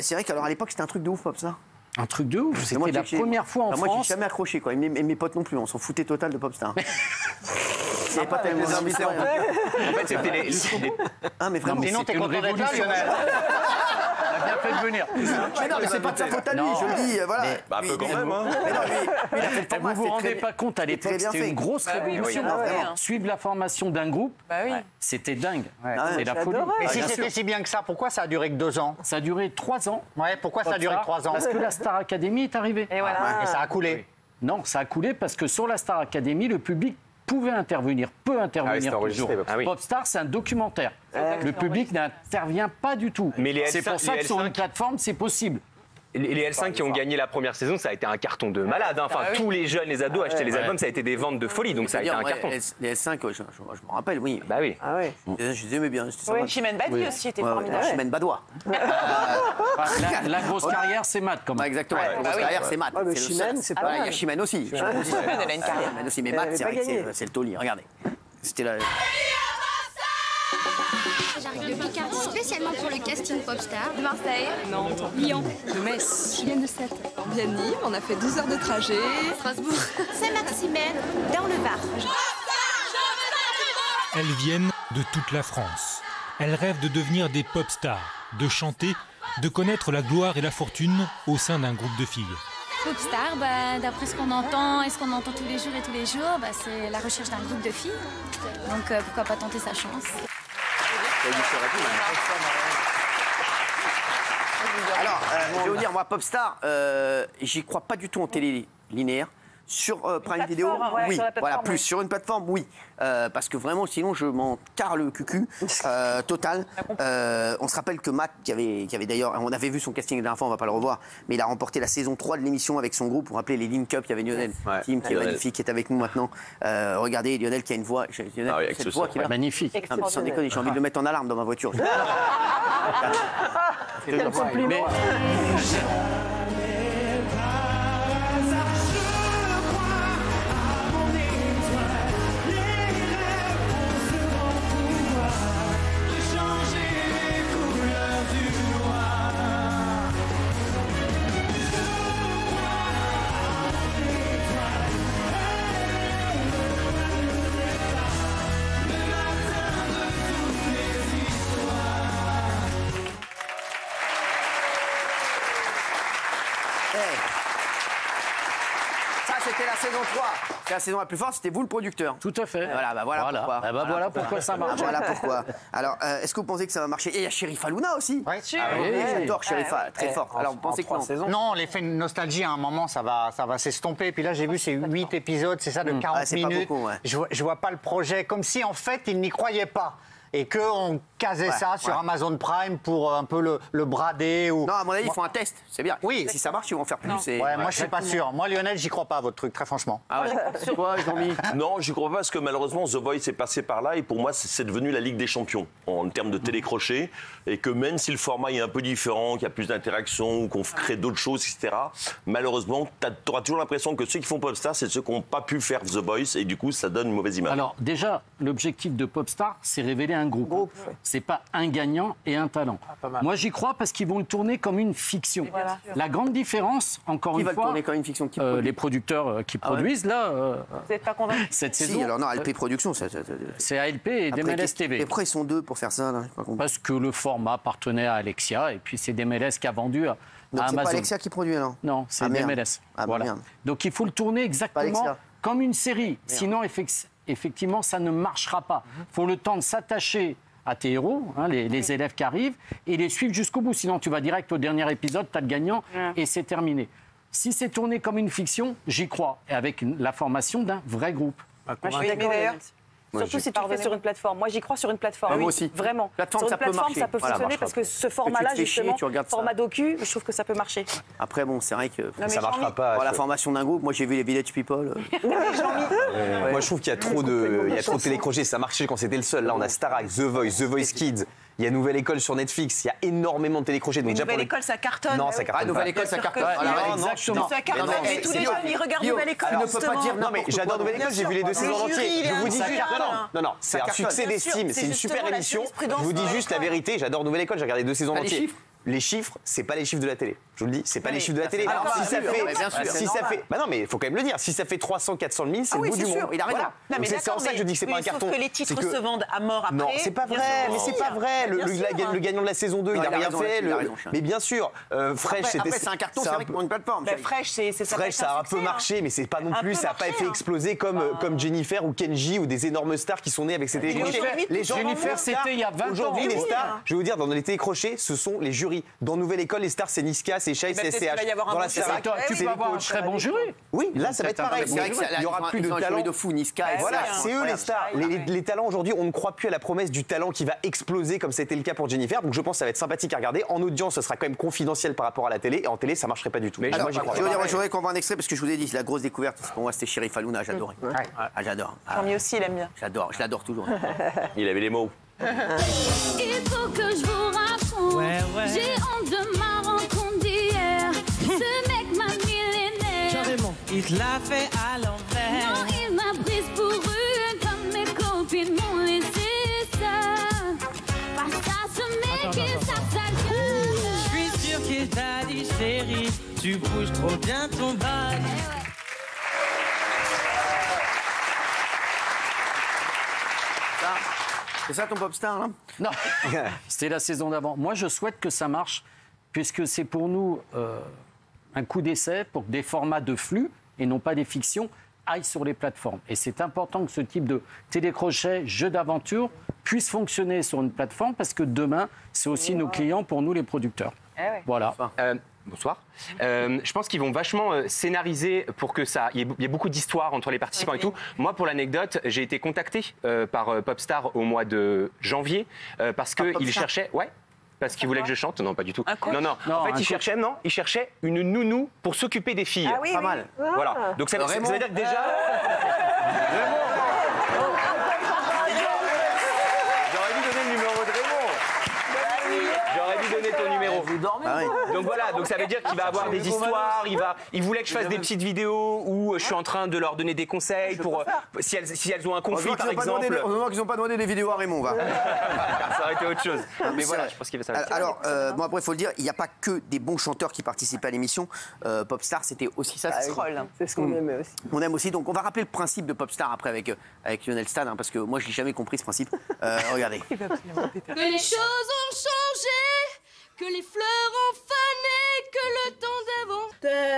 C'est vrai qu'à l'époque, c'était un truc de ouf, Popstar. Un truc de ouf. C'était la première fois en France. Moi, j'ai jamais accroché, quoi. Et mes potes non plus. On s'en foutait total de Popstar. C'est pas tellement les invités. En fait, c'était les. Ah, mais vraiment. Sinon, t'es content d'être là, Lionel. On a bien fait de venir. Mais non, mais c'est pas de sa faute à lui, je le dis. Voilà. Un peu quand même. Mais non, lui, il a fait le format. Vous vous rendez pas compte, à l'époque, c'était une grosse révolution. Suivre la formation d'un groupe, c'était dingue. C'est la folie. Mais si c'était si bien que ça, pourquoi ça a duré que 2 ans? Ça a duré 3 ans. Ouais, pourquoi ça a duré 3 ans? Parce que la Star Academy est arrivée. Et voilà. Et ça a coulé. Non, ça a coulé parce que sur la Star Academy, le public pouvait intervenir, peut intervenir toujours. Popstar, c'est un documentaire. Le public n'intervient pas du tout. C'est pour ça que sur une plateforme, c'est possible. Les L5 qui ont gagné la première saison, ça a été un carton de malade. Enfin, tous les jeunes, les ados achetaient les albums, ça a été des ventes de folie, donc ça a été un carton. Les L5, je me rappelle, oui. Bah oui. Ah ouais. Je les aimais bien. Oui, Chimène Badi aussi était formidable. Chimène Badois. La grosse carrière, c'est Matt, quand même. Exactement. La grosse carrière, c'est Matt. Mais Chimène, c'est pas. Il y a Chimène aussi. Chimène, elle a une carrière. Chimène aussi, mais Matt, c'est vrai que c'est le taulier. Regardez. C'était la. J'arrive de Picardie spécialement pour le casting Popstar. De Marseille. Nantes. Lyon. De Metz. Je viens de Sète. On vient de Nîmes, on a fait 12 heures de trajet. Strasbourg. Saint-Maximin, dans le Var. Elles viennent de toute la France. Elles rêvent de devenir des pop stars, de chanter, de connaître la gloire et la fortune au sein d'un groupe de filles. Popstar, d'après ce qu'on entend et ce qu'on entend tous les jours, c'est la recherche d'un groupe de filles. Donc pourquoi pas tenter sa chance. Alors, je vais vous dire, moi, Popstar, j'y crois pas du tout en télé linéaire. Sur Prime Video, oui. Voilà, plus sur une plateforme, oui. Parce que vraiment, sinon, je m'en carre le cucu total. On se rappelle que Matt, qui avait d'ailleurs, on avait vu son casting la dernière fois, on va pas le revoir, mais il a remporté la saison 3 de l'émission avec son groupe. Vous vous rappelez les Link Up, il y avait Lionel, Tim, qui est magnifique, qui est avec nous maintenant. Regardez, Lionel qui a une voix. Lionel, cette voix qui est magnifique. Sans déconner, j'ai envie de le mettre en alarme dans ma voiture. Mais... C'était la saison 3. C'était la saison la plus forte, c'était vous le producteur. Tout à fait. Voilà pourquoi ça marche. Voilà pourquoi. Alors, est-ce que vous pensez que ça va marcher? Et il y a Sheriff Aluna aussi. Oui, j'adore Sheriff, très fort. Alors, vous pensez que non? Non, l'effet de nostalgie, à un moment, ça va s'estomper. Puis là, j'ai vu, c'est 8 épisodes, c'est ça, de 40 minutes. Pas beaucoup, je vois pas le projet, comme si, en fait, ils n'y croyaient pas. Et qu'on casait ça sur Amazon Prime pour un peu le brader ou... Non, à mon avis, ils font un test, c'est bien. Oui. Si ça marche, ils vont en faire plus. Moi, je suis pas sûr. Moi, Lionel, j'y crois pas à votre truc, très franchement. Ah ouais. Sur quoi, Jean-Mi? Non, j'y crois pas parce que malheureusement, The Voice est passé par là et pour moi, c'est devenu la Ligue des Champions en termes de télécrochet et que même si le format est un peu différent, qu'il y a plus d'interaction ou qu'on crée d'autres choses, etc., malheureusement, tu auras toujours l'impression que ceux qui font Popstar, c'est ceux qui n'ont pas pu faire The Voice et du coup, ça donne une mauvaise image. Alors, déjà, l'objectif de Popstar, c'est révéler un groupe. C'est pas un gagnant et un talent. Moi, j'y crois parce qu'ils vont le tourner comme une fiction. La grande différence, encore une fois, qui va le tourner comme une fiction? les producteurs qui produisent là. Vous n'êtes pas convaincu? Cette saison. Si, alors non, ALP Production. C'est ALP et DMLS TV. Et pourquoi ils sont deux pour faire ça là? Parce que le format appartenait à Alexia et puis c'est DMLS qui a vendu à Amazon. C'est pas Alexia qui produit alors? Non, c'est DMLS. Voilà. Donc il faut le tourner exactement comme une série. Sinon, effectivement, ça ne marchera pas. Il faut le temps de s'attacher à tes héros, les élèves qui arrivent, et les suivre jusqu'au bout. Sinon, tu vas direct au dernier épisode, tu as le gagnant, et c'est terminé. Si c'est tourné comme une fiction, j'y crois, et avec la formation d'un vrai groupe. Moi, je suis d'accord. Surtout si tu le fais sur une plateforme. Moi, j'y crois sur une plateforme. Moi aussi. Vraiment. Plateforme, sur une plateforme, ça peut fonctionner parce que ce format-là, justement, format docu, je trouve que ça peut marcher. Après, bon, c'est vrai que ça marchera pas. Pour la formation d'un groupe, moi, j'ai vu les Village People. Moi, je trouve qu'il y a trop de télécrochet. Ça marchait quand c'était le seul. Là, on a Starac, The Voice Kids. Il y a Nouvelle École sur Netflix, il y a énormément de télécrochets. Nouvelle École, ça cartonne. Non, ça cartonne pas. Nouvelle École, ça cartonne. Exactement. Ça cartonne. Mais tous les jeunes, ils regardent Nouvelle École. Tu ne peux pas dire non, mais j'adore Nouvelle École, j'ai vu les 2 saisons entières. Je vous dis juste. Non, c'est un succès d'estime, c'est une super émission. Je vous dis juste la vérité, j'adore Nouvelle École, j'ai regardé 2 saisons entières. les chiffres, c'est pas les chiffres de la télé. Je vous le dis, c'est pas les chiffres de la télé. Alors, si ça fait, bah non, mais il faut quand même le dire. Si ça fait 300, 400 000, c'est le bout du monde. Il a raison. C'est en ça que je dis que c'est pas un carton. Sauf que les titres se vendent à mort après. Non, c'est pas vrai. Mais c'est pas vrai. Le gagnant de la saison 2, il a rien fait. Mais bien sûr, Fresh, c'était. Après, c'est un carton, c'est vrai que pour une plateforme. Fresh, c'est ça. Fresh, ça a un peu marché, mais c'est pas non plus. Ça n'a pas fait exploser comme Jennifer ou Kenji ou des énormes stars qui sont nées avec ces télécrochets. Jennifer, c'était il y a 20 ans. Aujourd'hui, les stars, je vais vous dire, dans les télécrochets, ce sont les jurys. Dans Nouvelle École, les stars, c'est Niska, c'est Chase, c'est SCH. Dans la Starac, tu peux avoir un très bon jury. Oui, là, ça va être pareil. Il y aura plus de talent de fou, Niska. Voilà, c'est eux les stars. Les talents aujourd'hui, on ne croit plus à la promesse du talent qui va exploser comme c'était le cas pour Jennifer. Donc je pense que ça va être sympathique à regarder. En audience, ce sera quand même confidentiel par rapport à la télé. Et en télé, ça marcherait pas du tout. Mais moi, j'y crois. Je voudrais qu'on voit un extrait parce que je vous ai dit, la grosse découverte, pour moi, c'était Sheriff Aluna. J'adorais. J'adore. Jean-Mi aussi, il aime bien. Je l'adore toujours. Il avait les mots. Il faut que je vous raconte. J'ai honte de ma rencontre d'hier. Ce mec m'a millénaire. Carrément. Il te l'a fait à l'envers. Non, il m'a prise pour une comme mes copines m'ont laissé ça. Parce à ce mec et sa gueule. Je suis sûr qu'il t'a dit chérie, tu bouges trop bien ton bail. C'est ça ton Popstar, là? Non, c'était la saison d'avant. Moi, je souhaite que ça marche, puisque c'est pour nous un coup d'essai pour que des formats de flux, et non pas des fictions, aillent sur les plateformes. Et c'est important que ce type de télécrochet, jeu d'aventure, puisse fonctionner sur une plateforme, parce que demain, c'est aussi nos clients, pour nous, les producteurs. Voilà. Bonsoir. Je pense qu'ils vont vachement scénariser pour que ça. Il y ait beaucoup d'histoires entre les participants et tout. Moi, pour l'anecdote, j'ai été contacté par Popstar au mois de janvier parce qu'ils cherchaient. Ouais. Parce qu'ils voulaient que je chante. Non, pas du tout. Non. En fait, ils cherchaient une nounou pour s'occuper des filles. Ah oui, pas mal. Voilà. Donc ça veut dire que déjà. J'aurais dû donner le numéro de Raymond. J'aurais dû donner ton numéro. Donc voilà, donc ça veut dire qu'il va avoir des histoires, il voulait que je fasse des petites vidéos où je suis en train de leur donner des conseils pour si elles ont un conflit par exemple. On voit qu'ils n'ont pas demandé des vidéos à Raymond, va. Ça aurait été autre chose. Mais voilà, je pense qu'il va ça. Alors, bon après il faut le dire, il n'y a pas que des bons chanteurs qui participaient à l'émission. Popstar, c'était aussi ça. C'est ce qu'on aimait aussi. On aime aussi, donc on va rappeler le principe de Popstar après avec Lionel Stade, hein, parce que moi je n'ai jamais compris ce principe. Regardez. Que les choses ont changé, que les fleurs ont fané, que le temps d'inventer.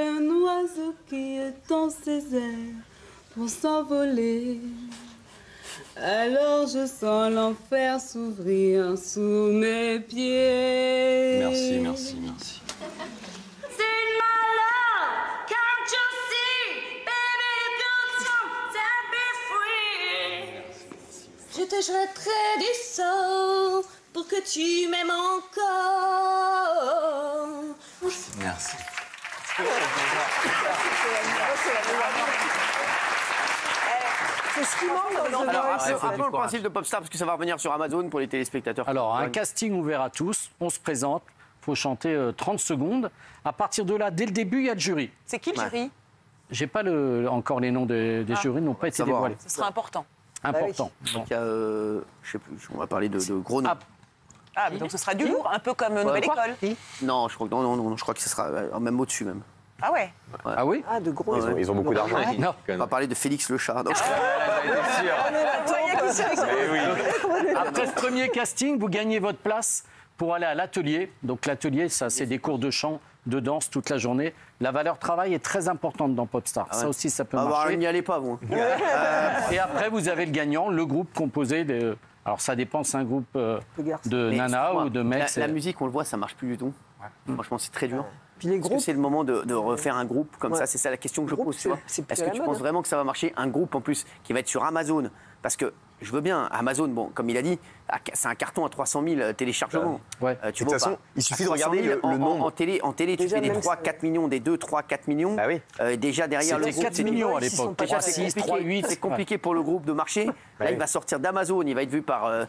Un oiseau qui est dans ses airs pour s'envoler. Alors je sens l'enfer s'ouvrir sous mes pieds. Merci. Je te jetterai du sort pour que tu m'aimes encore. Merci. C'est ce qui manque dans Alors, rappelons le principe de Popstar, parce que ça va revenir sur Amazon pour les téléspectateurs. Alors, un casting ouvert à tous, on se présente, il faut chanter 30 secondes. À partir de là, dès le début, il y a le jury. C'est qui le jury? J'ai pas encore les noms des jurys, n'ont pas été dévoilés. Ce sera important. Important. Donc, il y a, je sais plus, on va parler de gros noms. Donc ce sera du lourd, un peu comme Nouvelle École. Non, je crois que non, je crois que ce sera même au-dessus même. Ah ouais. Ah oui? Ah, de gros. Ils ont beaucoup d'argent. Non. On va parler de Félix le chat. Donc... Après ce premier casting, vous gagnez votre place pour aller à l'atelier. Donc l'atelier, ça, c'est des cours de chant, de danse toute la journée. La valeur travail est très importante dans Popstar. Ça aussi, ça peut marcher. N'y allez pas, vous. Et après, vous avez le gagnant, le groupe composé de... Alors ça dépend, c'est un groupe de nana ou de mecs. La musique, on le voit, ça marche plus du tout. Franchement, c'est très dur. Puis les groupes... Est-ce que c'est le moment de refaire un groupe comme ça? C'est ça la question que je pose. Est-ce que tu penses vraiment que ça va marcher? Un groupe en plus qui va être sur Amazon? Parce que je veux bien, Amazon, bon, comme il a dit, c'est un carton à 300 000 téléchargements. Tu vois, de toute façon, il suffit de regarder le nombre. En télé, tu fais des 3-4 millions, des 2-3-4 millions. Ah oui. Déjà derrière le groupe. 4 millions à l'époque. Déjà, c'est compliqué pour le groupe de marcher. Là, il va sortir d'Amazon, il va être vu par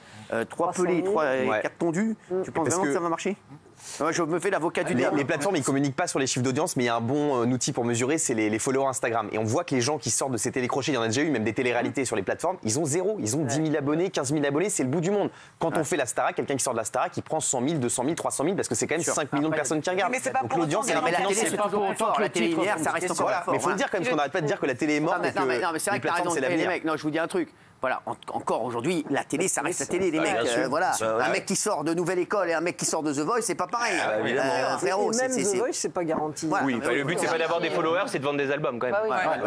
3 pelés, 4 tondus. Tu penses vraiment que ça va marcher? Moi, je me fais l'avocat du diable. Les plateformes, ils communiquent pas sur les chiffres d'audience, mais il y a un bon outil pour mesurer, c'est les followers Instagram. Et on voit que les gens qui sortent de ces télécrochets, il y en a déjà eu, même des téléréalités sur les plateformes, ils ont zéro. Ils ont 10 000 abonnés, 15 000 abonnés, c'est le bout du monde. Quand on fait la Starac, quelqu'un qui sort de la Starac, il prend 100 000, 200 000, 300 000, parce que c'est quand même 5 millions de personnes qui regardent. Mais c'est pas donc l'audience, c'est la télé, c'est pas pour autant. La télé linéaire, ça reste encore fort. Mais il faut le dire quand même, parce qu'on n'arrête pas de dire que la télé est morte. Non, mais c'est vrai que t'as raison, les mecs. Non, je vous dis un truc. Voilà, encore aujourd'hui, la télé, ça reste la télé, les mecs. Voilà, un mec qui sort de Nouvelle École et un mec qui sort de The Voice, c'est pas pareil. Frérot, même The Voice, c'est pas garanti. Oui, le but, c'est pas d'avoir des followers, c'est de vendre des albums quand même.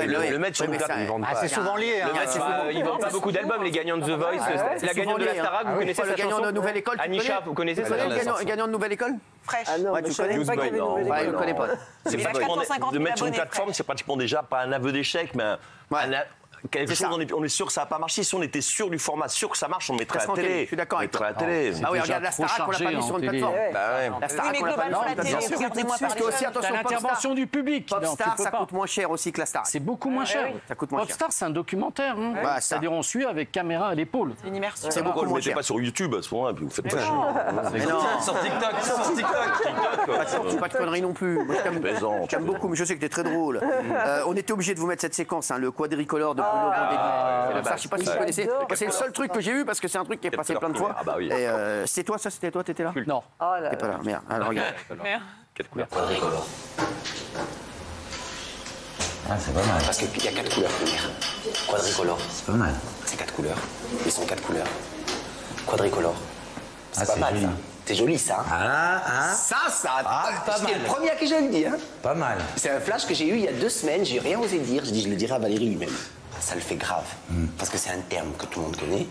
Le mettre sur une plateforme, ils vendent pas. C'est souvent lié. Ils vendent pas beaucoup d'albums, les gagnants de The Voice. La gagnante de la Starac, vous connaissez le gagnant de Nouvelle École. Anisha, vous connaissez ça? Le gagnant de Nouvelle École. Fraîche. Ah non, tu connais pas qu'il ne connais pas. De mettre sur une plateforme, c'est pratiquement déjà pas un aveu d'échec, mais quelque chose, on est sûr que ça va pas marcher. Si on était sûr du format, sûr que ça marche, on mettrait à la télé. Je suis d'accord avec toi. Ah oui, regarde la Starac, on l'a pas mis sur une plateforme. La Starac, on l'a pas mis sur la télé. Regardez-moi par les l'intervention du public. Popstar, ça coûte moins cher aussi que la Starac. C'est beaucoup moins cher. Popstar, c'est un documentaire. C'est-à-dire, on suit avec caméra à l'épaule. C'est une immersion. C'est beaucoup moins cher. Pas sur YouTube à ce moment-là, puis vous faites pas. Sur TikTok. Pas de conneries non plus. J'aime beaucoup, mais je sais que t'es très drôle. On était obligé de vous mettre cette séquence, le quadricolore de Bruno Vendée. Je sais pas si vous connaissez. C'est le seul truc que j'ai vu parce que c'est un truc qui est passé plein de fois. Et c'est toi, ça, c'était toi, t'étais là? Non. T'es pas là, merde. Alors regarde. Quelle couleur? Quadricolore. Ah, c'est pas mal. Parce qu'il y a 4 couleurs primaires. Quadricolore. C'est pas mal. C'est 4 couleurs. Ils sont 4 couleurs. Quadricolore. C'est pas mal, ça. C'est joli, ça. Ça, c'est le premier à qui je le dis. Pas mal. C'est un flash que j'ai eu il y a 2 semaines. J'ai rien osé dire. J'ai dit, je le dirai à Valérie lui-même. Ça le fait grave. Parce que c'est un terme que tout le monde connaît,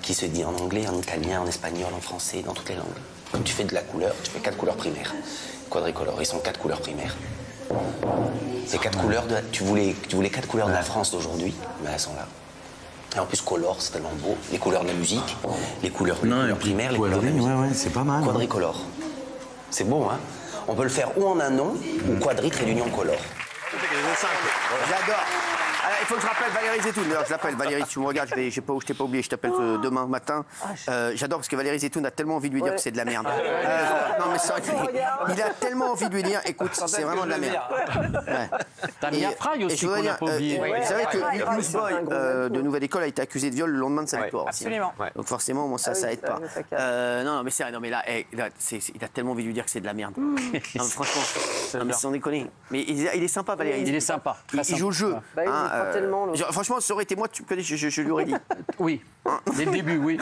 qui se dit en anglais, en italien, en espagnol, en français, dans toutes les langues. Quand tu fais de la couleur, tu fais 4 couleurs primaires. Quadricolore, ils sont 4 couleurs primaires. Ces 4 couleurs, tu voulais 4 couleurs de la France d'aujourd'hui, mais elles sont là. Et en plus, color, c'est tellement beau. Les couleurs de la musique, les couleurs primaires, les couleurs de la musique. Ouais, c'est pas mal. Quadricolore. C'est beau, hein? On peut le faire ou en un nom, ou quadri trait d'union color. J'adore. Il faut que je rappelle Valérie Zetoun. D'ailleurs, je l'appelle Valérie. Si tu me regardes, je t'ai pas oublié. Je t'appelle demain matin. J'adore parce que Valérie Zetoun a tellement envie de lui dire que c'est de la merde. Non, mais c'est vrai. Il a tellement envie de lui dire, écoute, c'est vraiment de la merde. T'as mis à Fry aussi qu'on n'a pas oublié. Vous savez que Blues Boy de Nouvelle École a été accusé de viol le lendemain de sa victoire. Absolument. Donc forcément, moi, ça aide pas. Non, mais c'est vrai. Non, mais là, il a tellement envie de lui dire que c'est de la merde. Non, franchement, mais sans déconner. Mais il est sympa, Valérie. Il est sympa. Il joue le jeu. Franchement, ça aurait été moi, je lui aurais dit. Oui, dès le début, oui.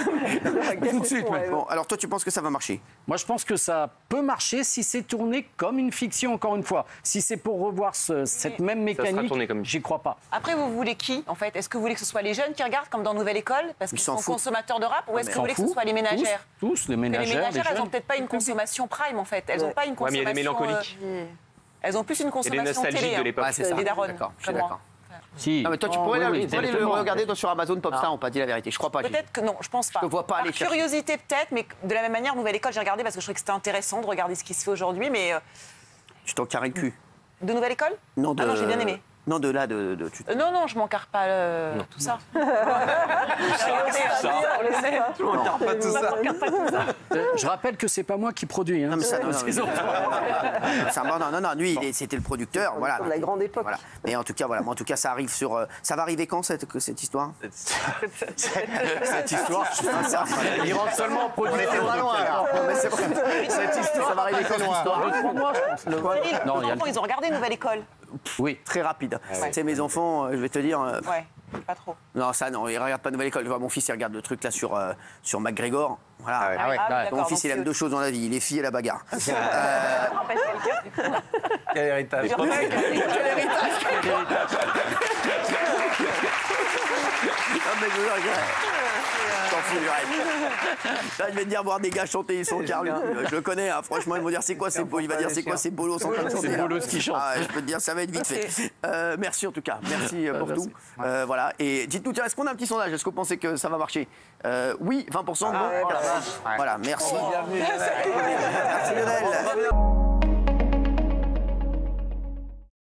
Tout de suite. Bon, alors toi, tu penses que ça va marcher? Moi, je pense que ça peut marcher si c'est tourné comme une fiction, encore une fois. Si c'est pour revoir cette même mécanique, j'y crois pas. Après, vous voulez qui, en fait? Est-ce que vous voulez que ce soit les jeunes qui regardent, comme dans Nouvelle École, parce qu'ils sont consommateurs de rap, ou est-ce que vous voulez que ce soit les ménagères? Tous, les ménagères. Les ménagères, elles n'ont peut-être pas une consommation prime, en fait. Elles n'ont pas une consommation... mais il y a des mélancoliques. Elles ont plus une consommation télé. De l'époque. Les darons. Je suis d'accord. Si. Non, mais toi, tu pourrais le regarder sur Amazon Popstar, on pas dit la vérité. Je crois pas. Peut-être que non, je pense pas. Je te vois pas aller chercher. Curiosité peut-être, mais de la même manière, Nouvelle École, j'ai regardé parce que je trouvais que c'était intéressant de regarder ce qui se fait aujourd'hui, mais. Tu t'en carré le cul. De Nouvelle École? Non, Ah non, j'ai bien aimé. Non, de là, non, je m'en carre pas tout ça. Je m'en carre pas tout ça. Je rappelle que c'est pas moi qui produis. Hein, non, mais ça, non, lui, c'était le producteur. Voilà. La grande époque. Voilà. Mais en tout cas, ça arrive sur. Ça va arriver quand cette histoire? Cette histoire, il rentre seulement en production. On était pas loin là. C'est vrai. Cette histoire, ça va arriver quand cette histoire? 2-3 mois, je pense. Non, les enfants, ils ont regardé Nouvelle École. Oui, très rapide. Tu sais, mes enfants, je vais te dire. Ouais, pas trop. Non, ça, non, ils regardent pas Nouvelle École. Mon fils, il regarde le truc là sur McGregor. Voilà. Mon fils, il aime 2 choses dans la vie, les filles et la bagarre. Quel héritage. Quel héritage. T'en fous du reste. Là, je vais te dire voir des gars chanter, ils sont Carl. Je le connais, hein. Franchement, ils vont dire c'est quoi ces beaux. Il va dire c'est quoi ces bolos en train de chanter. C'est bolos qui chante. Je peux te dire, ça va être vite fait. Merci en tout cas. Merci pour tout. Voilà. Et dites-nous, est-ce qu'on a un petit sondage? Est-ce que vous pensez que ça va marcher? Oui, 20%. Bon. Voilà, merci. Bienvenue. Merci Lionel.